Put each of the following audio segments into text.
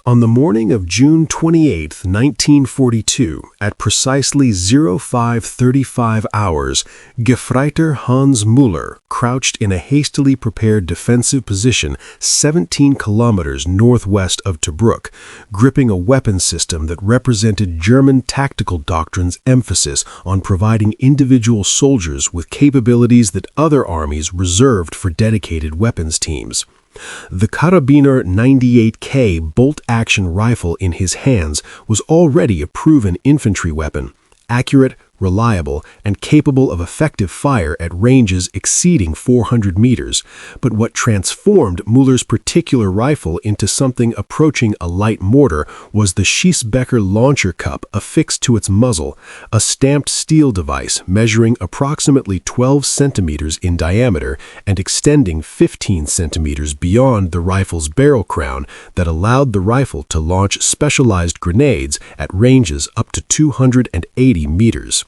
On the morning of June 28, 1942, at precisely 05:35 hours, Gefreiter Hans Mueller crouched in a hastily prepared defensive position 17 kilometers northwest of Tobruk, gripping a weapon system that represented German tactical doctrine's emphasis on providing individual soldiers with capabilities that other armies reserved for dedicated weapons teams. The Karabiner 98k bolt-action rifle in his hands was already a proven infantry weapon, accurate, reliable, and capable of effective fire at ranges exceeding 400 meters. But what transformed Mueller's particular rifle into something approaching a light mortar was the Schiessbecher launcher cup affixed to its muzzle, a stamped steel device measuring approximately 12 centimeters in diameter and extending 15 centimeters beyond the rifle's barrel crown that allowed the rifle to launch specialized grenades at ranges up to 280 meters.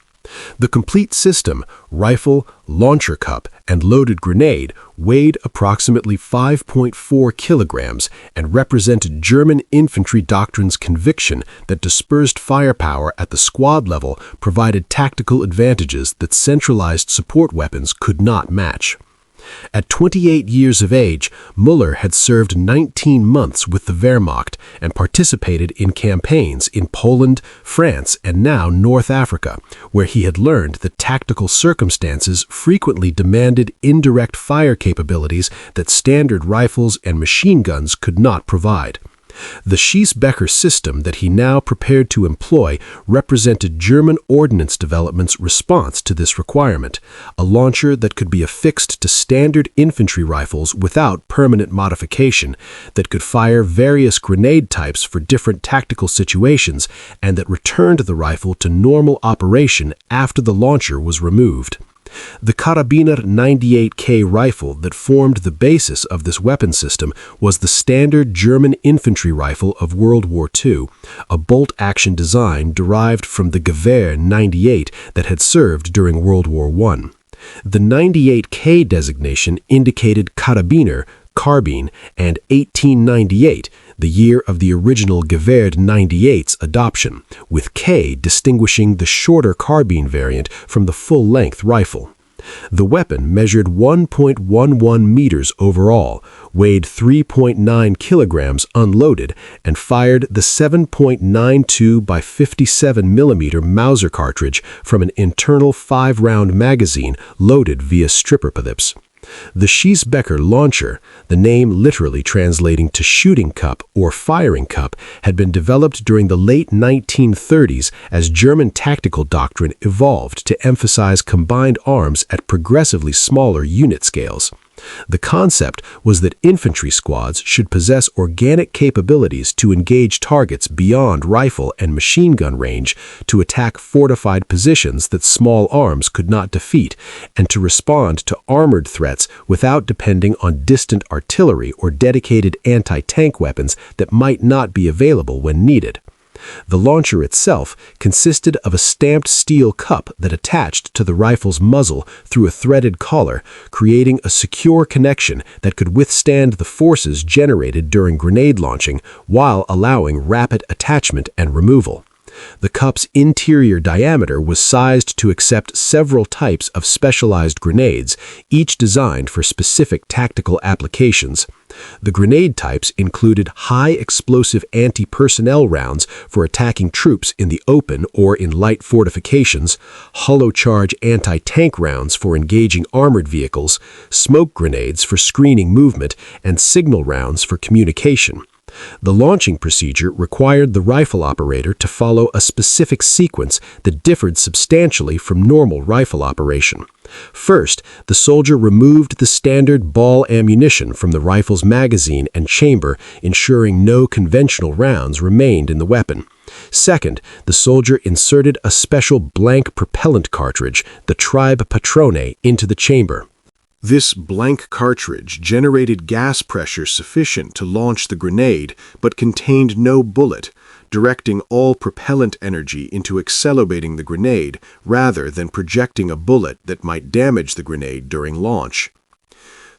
The complete system, rifle, launcher cup, and loaded grenade, weighed approximately 5.4 kilograms and represented German infantry doctrine's conviction that dispersed firepower at the squad level provided tactical advantages that centralized support weapons could not match. At 28 years of age, Mueller had served 19 months with the Wehrmacht and participated in campaigns in Poland, France, and now North Africa, where he had learned that tactical circumstances frequently demanded indirect fire capabilities that standard rifles and machine guns could not provide. The Schiessbecher system that he now prepared to employ represented German ordnance development's response to this requirement, a launcher that could be affixed to standard infantry rifles without permanent modification, that could fire various grenade types for different tactical situations, and that returned the rifle to normal operation after the launcher was removed. The Karabiner 98k rifle that formed the basis of this weapon system was the standard German infantry rifle of World War II, a bolt-action design derived from the Gefreiter 98 that had served during World War I. The 98k designation indicated Karabiner, carbine, and 1898, the year of the original Gefreiter 98's adoption, with K distinguishing the shorter carbine variant from the full-length rifle. The weapon measured 1.11 meters overall, weighed 3.9 kilograms unloaded, and fired the 7.92 by 57 millimeter Mauser cartridge from an internal 5-round magazine loaded via stripper pips. The Schiessbecher launcher, the name literally translating to shooting cup or firing cup, had been developed during the late 1930s as German tactical doctrine evolved to emphasize combined arms at progressively smaller unit scales. The concept was that infantry squads should possess organic capabilities to engage targets beyond rifle and machine gun range, to attack fortified positions that small arms could not defeat, and to respond to armored threats without depending on distant artillery or dedicated anti-tank weapons that might not be available when needed. The launcher itself consisted of a stamped steel cup that attached to the rifle's muzzle through a threaded collar, creating a secure connection that could withstand the forces generated during grenade launching while allowing rapid attachment and removal. The cup's interior diameter was sized to accept several types of specialized grenades, each designed for specific tactical applications. The grenade types included high-explosive anti-personnel rounds for attacking troops in the open or in light fortifications, hollow-charge anti-tank rounds for engaging armored vehicles, smoke grenades for screening movement, and signal rounds for communication. The launching procedure required the rifle operator to follow a specific sequence that differed substantially from normal rifle operation. First, the soldier removed the standard ball ammunition from the rifle's magazine and chamber, ensuring no conventional rounds remained in the weapon. Second, the soldier inserted a special blank propellant cartridge, the Tribe Patrone, into the chamber. This blank cartridge generated gas pressure sufficient to launch the grenade, but contained no bullet, directing all propellant energy into accelerating the grenade rather than projecting a bullet that might damage the grenade during launch.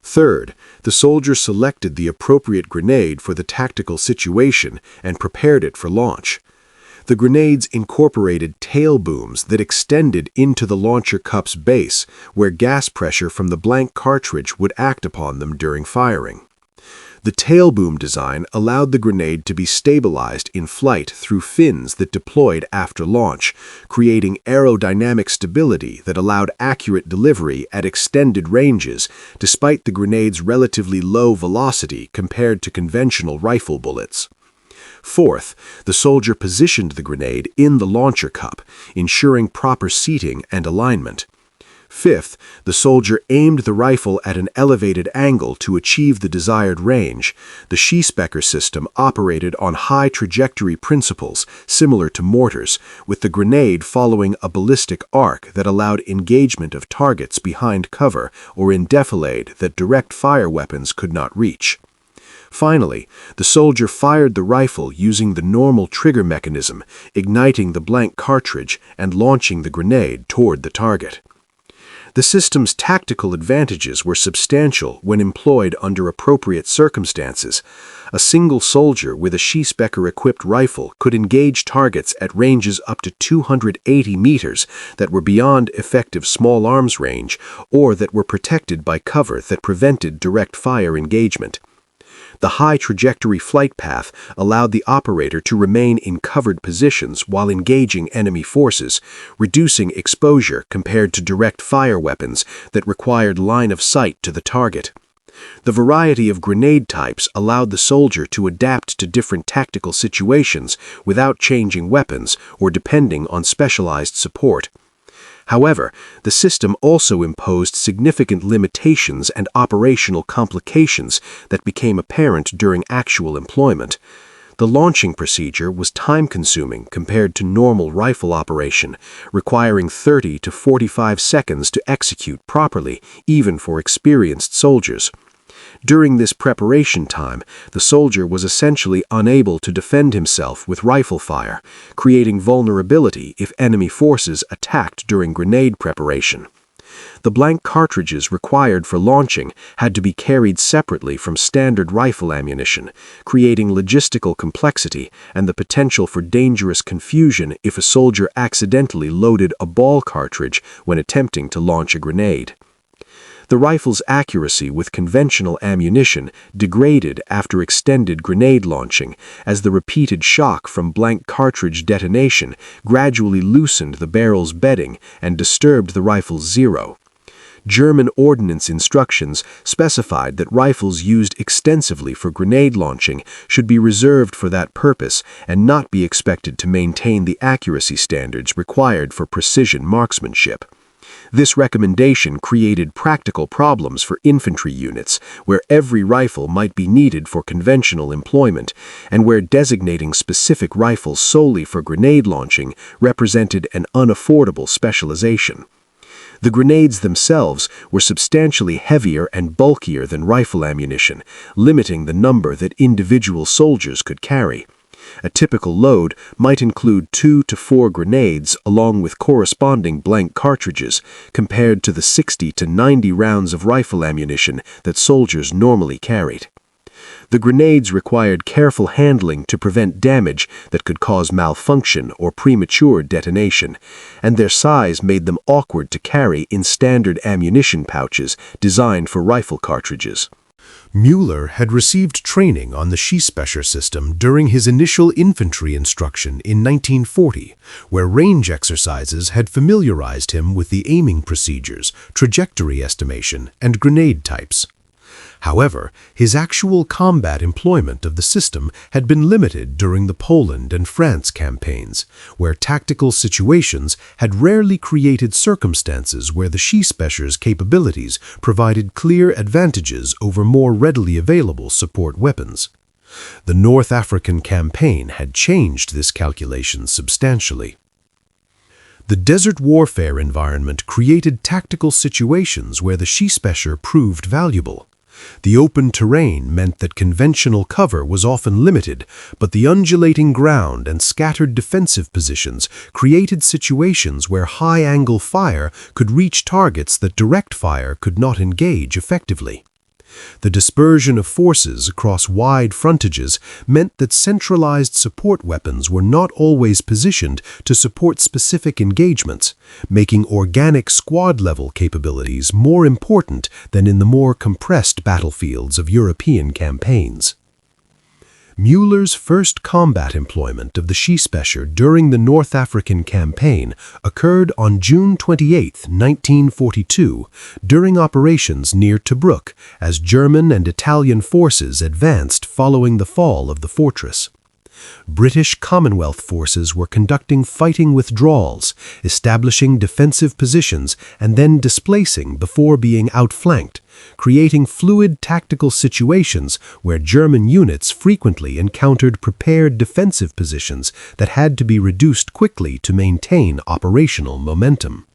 Third, the soldier selected the appropriate grenade for the tactical situation and prepared it for launch. The grenades incorporated tail booms that extended into the launcher cup's base, where gas pressure from the blank cartridge would act upon them during firing. The tail boom design allowed the grenade to be stabilized in flight through fins that deployed after launch, creating aerodynamic stability that allowed accurate delivery at extended ranges, despite the grenade's relatively low velocity compared to conventional rifle bullets. Fourth, the soldier positioned the grenade in the launcher cup, ensuring proper seating and alignment. Fifth, the soldier aimed the rifle at an elevated angle to achieve the desired range. The Schiessbecher system operated on high trajectory principles, similar to mortars, with the grenade following a ballistic arc that allowed engagement of targets behind cover or in defilade that direct fire weapons could not reach. Finally, the soldier fired the rifle using the normal trigger mechanism, igniting the blank cartridge and launching the grenade toward the target. The system's tactical advantages were substantial when employed under appropriate circumstances. A single soldier with a Schiessbecher-equipped rifle could engage targets at ranges up to 280 meters that were beyond effective small arms range or that were protected by cover that prevented direct fire engagement. The high trajectory flight path allowed the operator to remain in covered positions while engaging enemy forces, reducing exposure compared to direct fire weapons that required line of sight to the target. The variety of grenade types allowed the soldier to adapt to different tactical situations without changing weapons or depending on specialized support. However, the system also imposed significant limitations and operational complications that became apparent during actual employment. The launching procedure was time-consuming compared to normal rifle operation, requiring 30 to 45 seconds to execute properly, even for experienced soldiers. During this preparation time, the soldier was essentially unable to defend himself with rifle fire, creating vulnerability if enemy forces attacked during grenade preparation. The blank cartridges required for launching had to be carried separately from standard rifle ammunition, creating logistical complexity and the potential for dangerous confusion if a soldier accidentally loaded a ball cartridge when attempting to launch a grenade. The rifle's accuracy with conventional ammunition degraded after extended grenade launching, as the repeated shock from blank cartridge detonation gradually loosened the barrel's bedding and disturbed the rifle's zero. German ordnance instructions specified that rifles used extensively for grenade launching should be reserved for that purpose and not be expected to maintain the accuracy standards required for precision marksmanship. This recommendation created practical problems for infantry units, where every rifle might be needed for conventional employment, and where designating specific rifles solely for grenade launching represented an unaffordable specialization. The grenades themselves were substantially heavier and bulkier than rifle ammunition, limiting the number that individual soldiers could carry. A typical load might include 2 to 4 grenades along with corresponding blank cartridges, compared to the 60 to 90 rounds of rifle ammunition that soldiers normally carried. The grenades required careful handling to prevent damage that could cause malfunction or premature detonation, and their size made them awkward to carry in standard ammunition pouches designed for rifle cartridges. Mueller had received training on the Schiessbecher system during his initial infantry instruction in 1940, where range exercises had familiarized him with the aiming procedures, trajectory estimation, and grenade types. However, his actual combat employment of the system had been limited during the Poland and France campaigns, where tactical situations had rarely created circumstances where the Schiessbecher's capabilities provided clear advantages over more readily available support weapons. The North African campaign had changed this calculation substantially. The desert warfare environment created tactical situations where the Schiessbecher proved valuable. The open terrain meant that conventional cover was often limited, but the undulating ground and scattered defensive positions created situations where high-angle fire could reach targets that direct fire could not engage effectively. The dispersion of forces across wide frontages meant that centralized support weapons were not always positioned to support specific engagements, making organic squad-level capabilities more important than in the more compressed battlefields of European campaigns. Mueller's first combat employment of the Schiessbecher during the North African campaign occurred on June 28, 1942, during operations near Tobruk, as German and Italian forces advanced following the fall of the fortress. British Commonwealth forces were conducting fighting withdrawals, establishing defensive positions and then displacing before being outflanked, creating fluid tactical situations where German units frequently encountered prepared defensive positions that had to be reduced quickly to maintain operational momentum.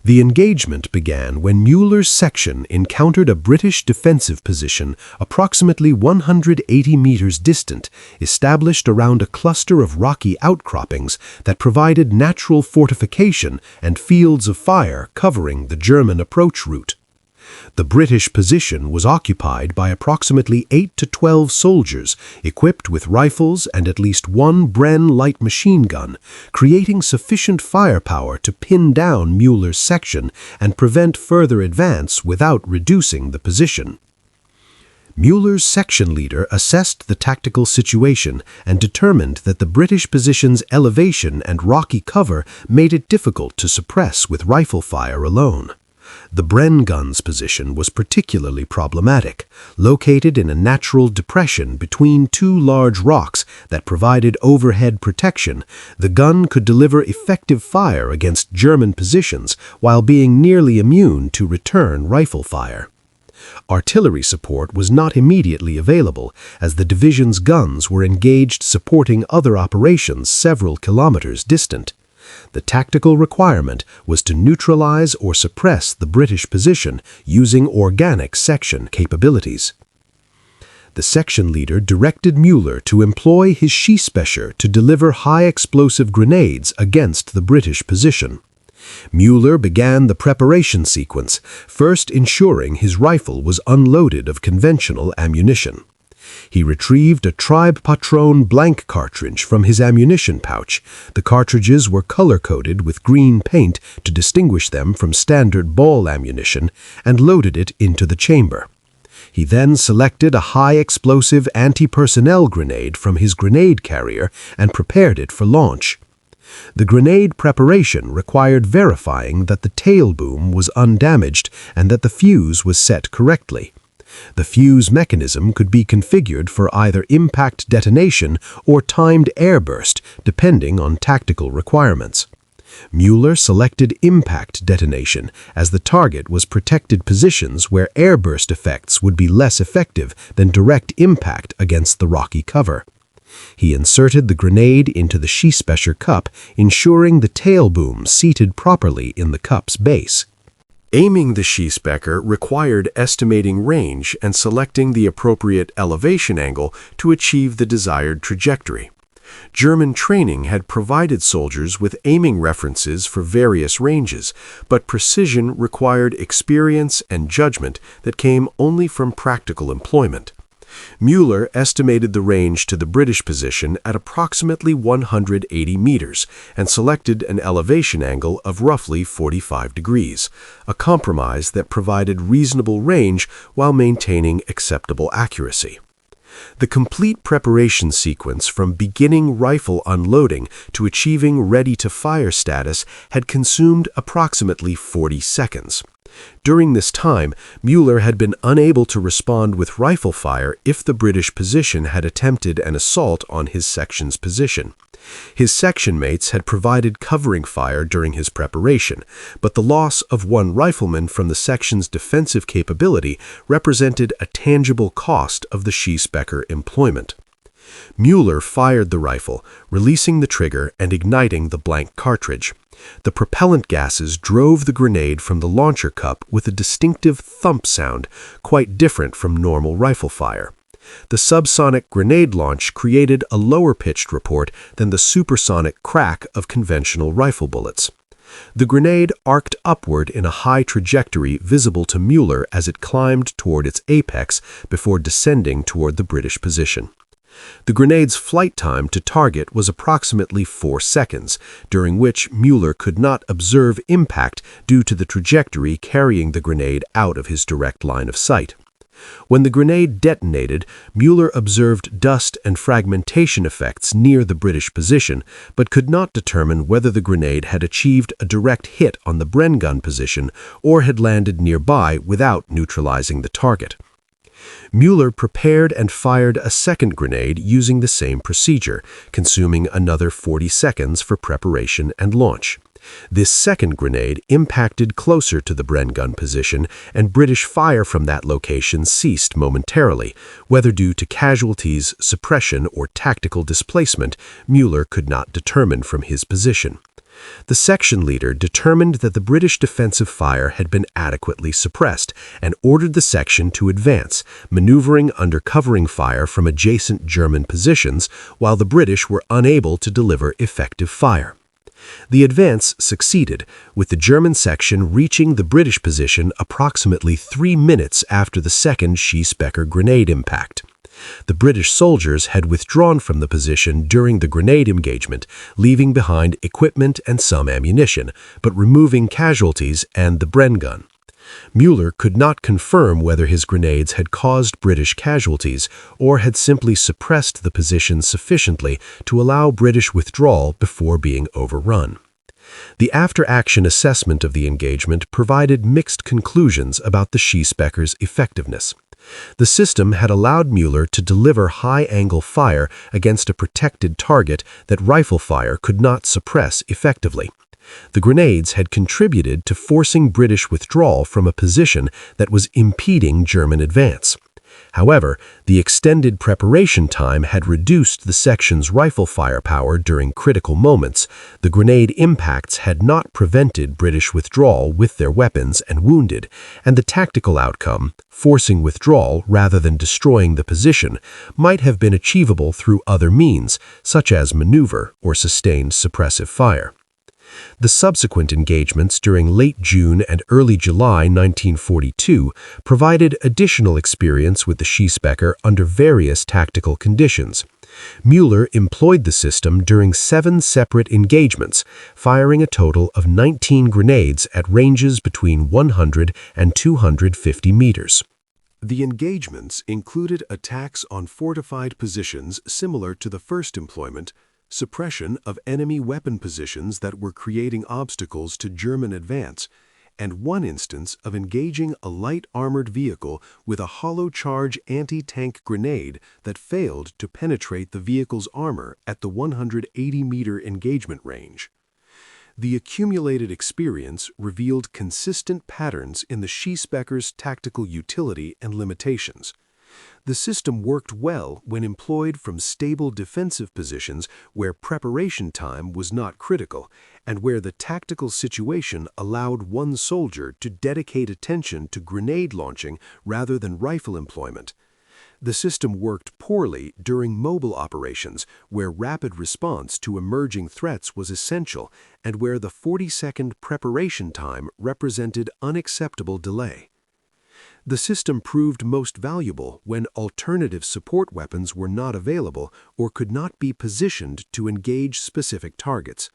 The engagement began when Mueller's section encountered a British defensive position approximately 180 meters distant, established around a cluster of rocky outcroppings that provided natural fortification and fields of fire covering the German approach route. The British position was occupied by approximately 8 to 12 soldiers equipped with rifles and at least one Bren light machine gun, creating sufficient firepower to pin down Mueller's section and prevent further advance without reducing the position. Mueller's section leader assessed the tactical situation and determined that the British position's elevation and rocky cover made it difficult to suppress with rifle fire alone. The Bren gun's position was particularly problematic, located in a natural depression between two large rocks that provided overhead protection. The gun could deliver effective fire against German positions while being nearly immune to return rifle fire. Artillery support was not immediately available, as the division's guns were engaged supporting other operations several kilometers distant. The tactical requirement was to neutralize or suppress the British position using organic section capabilities. The section leader directed Mueller to employ his Schiessbecher to deliver high-explosive grenades against the British position. Mueller began the preparation sequence, first ensuring his rifle was unloaded of conventional ammunition. He retrieved a Tribe Patron blank cartridge from his ammunition pouch. The cartridges were color-coded with green paint to distinguish them from standard ball ammunition, and loaded it into the chamber. He then selected a high-explosive anti-personnel grenade from his grenade carrier and prepared it for launch. The grenade preparation required verifying that the tail boom was undamaged and that the fuse was set correctly. The fuse mechanism could be configured for either impact detonation or timed airburst, depending on tactical requirements. Mueller selected impact detonation, as the target was protected positions where airburst effects would be less effective than direct impact against the rocky cover. He inserted the grenade into the Schiessbecher cup, ensuring the tail boom seated properly in the cup's base. Aiming the Schiessbecher required estimating range and selecting the appropriate elevation angle to achieve the desired trajectory. German training had provided soldiers with aiming references for various ranges, but precision required experience and judgment that came only from practical employment. Mueller estimated the range to the British position at approximately 180 meters and selected an elevation angle of roughly 45 degrees, a compromise that provided reasonable range while maintaining acceptable accuracy. The complete preparation sequence from beginning rifle unloading to achieving ready-to-fire status had consumed approximately 40 seconds. During this time, Mueller had been unable to respond with rifle fire if the British position had attempted an assault on his section's position. His section mates had provided covering fire during his preparation, but the loss of one rifleman from the section's defensive capability represented a tangible cost of the Schiessbecher employment. Mueller fired the rifle, releasing the trigger and igniting the blank cartridge. The propellant gases drove the grenade from the launcher cup with a distinctive thump sound, quite different from normal rifle fire. The subsonic grenade launch created a lower-pitched report than the supersonic crack of conventional rifle bullets. The grenade arced upward in a high trajectory visible to Mueller as it climbed toward its apex before descending toward the British position. The grenade's flight time to target was approximately 4 seconds, during which Mueller could not observe impact due to the trajectory carrying the grenade out of his direct line of sight. When the grenade detonated, Mueller observed dust and fragmentation effects near the British position, but could not determine whether the grenade had achieved a direct hit on the Bren gun position or had landed nearby without neutralizing the target. Mueller prepared and fired a second grenade using the same procedure, consuming another 40 seconds for preparation and launch. This second grenade impacted closer to the Bren gun position, and British fire from that location ceased momentarily. Whether due to casualties, suppression, or tactical displacement, Mueller could not determine from his position. The section leader determined that the British defensive fire had been adequately suppressed and ordered the section to advance, maneuvering under covering fire from adjacent German positions while the British were unable to deliver effective fire. The advance succeeded, with the German section reaching the British position approximately 3 minutes after the second Schiessbecher grenade impact. The British soldiers had withdrawn from the position during the grenade engagement, leaving behind equipment and some ammunition, but removing casualties and the Bren gun. Mueller could not confirm whether his grenades had caused British casualties or had simply suppressed the position sufficiently to allow British withdrawal before being overrun. The after-action assessment of the engagement provided mixed conclusions about the Schiessbecher's effectiveness. The system had allowed Mueller to deliver high-angle fire against a protected target that rifle fire could not suppress effectively. The grenades had contributed to forcing British withdrawal from a position that was impeding German advance. However, the extended preparation time had reduced the section's rifle firepower during critical moments. The grenade impacts had not prevented British withdrawal with their weapons and wounded, and the tactical outcome, forcing withdrawal rather than destroying the position, might have been achievable through other means, such as maneuver or sustained suppressive fire. The subsequent engagements during late June and early July 1942 provided additional experience with the Schiessbecher under various tactical conditions. Mueller employed the system during 7 separate engagements, firing a total of 19 grenades at ranges between 100 and 250 meters. The engagements included attacks on fortified positions similar to the first employment, suppression of enemy weapon positions that were creating obstacles to German advance, and one instance of engaging a light armored vehicle with a hollow charge anti-tank grenade that failed to penetrate the vehicle's armor at the 180-meter engagement range. The accumulated experience revealed consistent patterns in the Schiessbecher's tactical utility and limitations. The system worked well when employed from stable defensive positions where preparation time was not critical and where the tactical situation allowed one soldier to dedicate attention to grenade launching rather than rifle employment. The system worked poorly during mobile operations where rapid response to emerging threats was essential and where the 40-second preparation time represented unacceptable delay. The system proved most valuable when alternative support weapons were not available or could not be positioned to engage specific targets.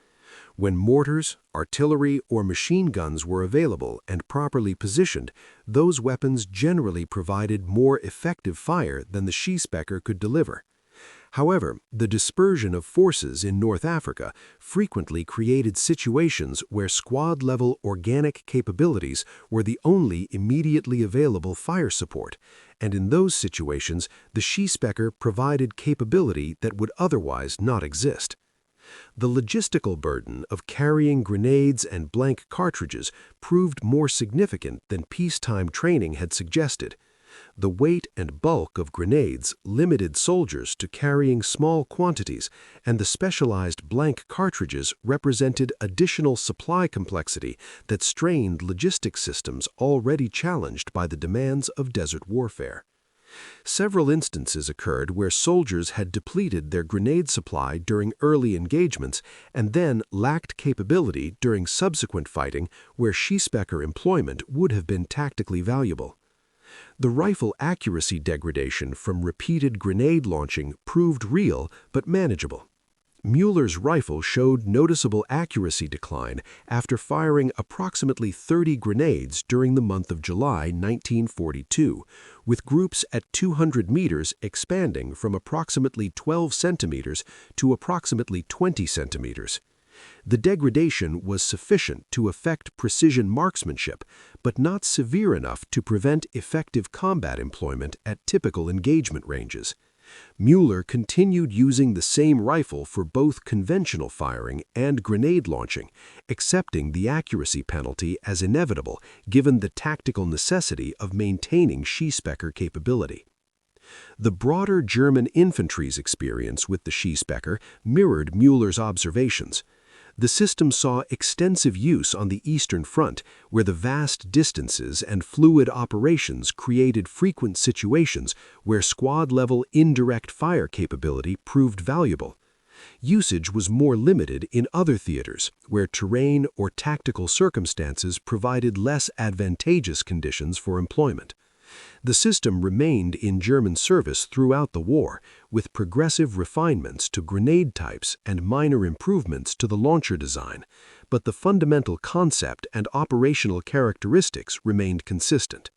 When mortars, artillery, or machine guns were available and properly positioned, those weapons generally provided more effective fire than the Schiessbecher could deliver. However, the dispersion of forces in North Africa frequently created situations where squad-level organic capabilities were the only immediately available fire support, and in those situations, the Schiessbecher provided capability that would otherwise not exist. The logistical burden of carrying grenades and blank cartridges proved more significant than peacetime training had suggested. The weight and bulk of grenades limited soldiers to carrying small quantities, and the specialized blank cartridges represented additional supply complexity that strained logistics systems already challenged by the demands of desert warfare. Several instances occurred where soldiers had depleted their grenade supply during early engagements and then lacked capability during subsequent fighting where Schiessbecher employment would have been tactically valuable. The rifle accuracy degradation from repeated grenade launching proved real but manageable. Mueller's rifle showed noticeable accuracy decline after firing approximately 30 grenades during the month of July 1942, with groups at 200 meters expanding from approximately 12 centimeters to approximately 20 centimeters. The degradation was sufficient to affect precision marksmanship, but not severe enough to prevent effective combat employment at typical engagement ranges. Mueller continued using the same rifle for both conventional firing and grenade launching, accepting the accuracy penalty as inevitable given the tactical necessity of maintaining Schiessbecher capability. The broader German infantry's experience with the Schiessbecher mirrored Mueller's observations. The system saw extensive use on the Eastern Front, where the vast distances and fluid operations created frequent situations where squad-level indirect fire capability proved valuable. Usage was more limited in other theaters, where terrain or tactical circumstances provided less advantageous conditions for employment. The system remained in German service throughout the war, with progressive refinements to grenade types and minor improvements to the launcher design, but the fundamental concept and operational characteristics remained consistent.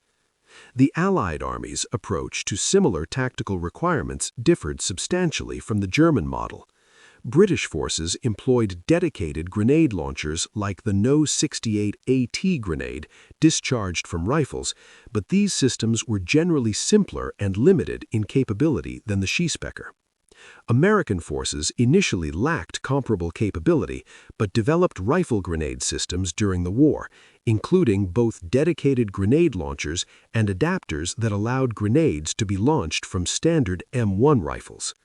The Allied armies' approach to similar tactical requirements differed substantially from the German model. British forces employed dedicated grenade launchers like the No. 68 AT grenade discharged from rifles, but these systems were generally simpler and limited in capability than the Schiessbecher. American forces initially lacked comparable capability, but developed rifle grenade systems during the war, including both dedicated grenade launchers and adapters that allowed grenades to be launched from standard M1 rifles.